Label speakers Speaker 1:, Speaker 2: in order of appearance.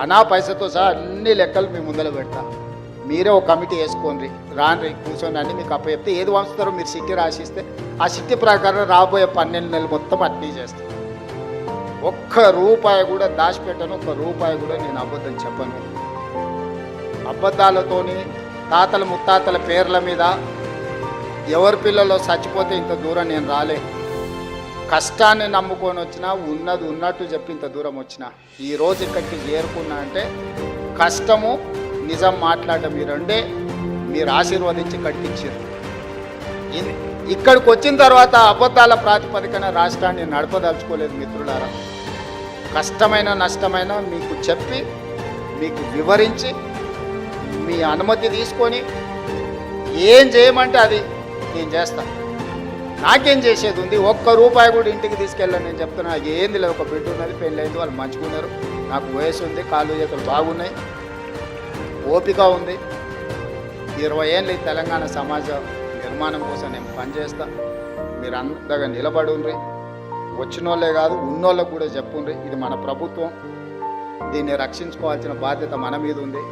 Speaker 1: అనా పైసతో సహా అన్ని లెక్కలు మీ ముందర పెడతా. మీరే ఒక కమిటీ వేసుకోండి, రాండ్రి కూర్చొని అన్ని మీకు అప్పచెప్తే ఏది వంచుతారో మీరు సిట్టి రాసిస్తే ఆ సిట్టి ప్రకారం రాబోయే 12 నెలలు మొత్తం అట్లీ చేస్తాను. ఒక్క రూపాయి కూడా దాచిపెట్టను, ఒక్క రూపాయి కూడా నేను అబద్ధం చెప్పను. అబద్ధాలతోని తాతల ముత్తాతల పేర్ల మీద ఎవరి పిల్లలో చచ్చిపోతే ఇంత దూరం నేను రాలే. కష్టాన్ని నమ్ముకొని వచ్చినా ఉన్నది ఉన్నట్టు చెప్పి ఇంత దూరం వచ్చిన ఈరోజు ఇక్కడికి చేరుకున్నా అంటే కష్టము నిజం మాట్లాడడం ఈ రెండే మీరు ఆశీర్వదించి కట్టించారు. ఇక్కడికి వచ్చిన తర్వాత అబద్ధాల ప్రాతిపదికన రాష్ట్రాన్ని నడపదలుచుకోలేదు మిత్రులారా. కష్టమైన నష్టమైన మీకు చెప్పి మీకు వివరించి మీ అనుమతి తీసుకొని ఏం చేయమంటే అది నేను చేస్తాను. నాకేం చేసేది ఉంది? ఒక్క రూపాయి కూడా ఇంటికి తీసుకెళ్ళాను. నేను చెప్తున్నా, నాకు ఏంది లేదు. ఒక బిడ్డ ఉన్నది, పెళ్ళైంది, వాళ్ళు మంచుకున్నారు, నాకు వయసు ఉంది, కాళ్ళు చేతులు బాగున్నాయి, ఓపిక ఉంది. 20 ఏళ్ళు ఈ తెలంగాణ సమాజ నిర్మాణం కోసం నేను పనిచేస్తా. మీరు అందగా నిలబడి ఉండ్రి. వచ్చినోళ్ళే కాదు ఉన్నోళ్ళకు కూడా చెప్పుండ్రి, ఇది మన ప్రభుత్వం, దీన్ని రక్షించుకోవాల్సిన బాధ్యత మన మీద ఉంది.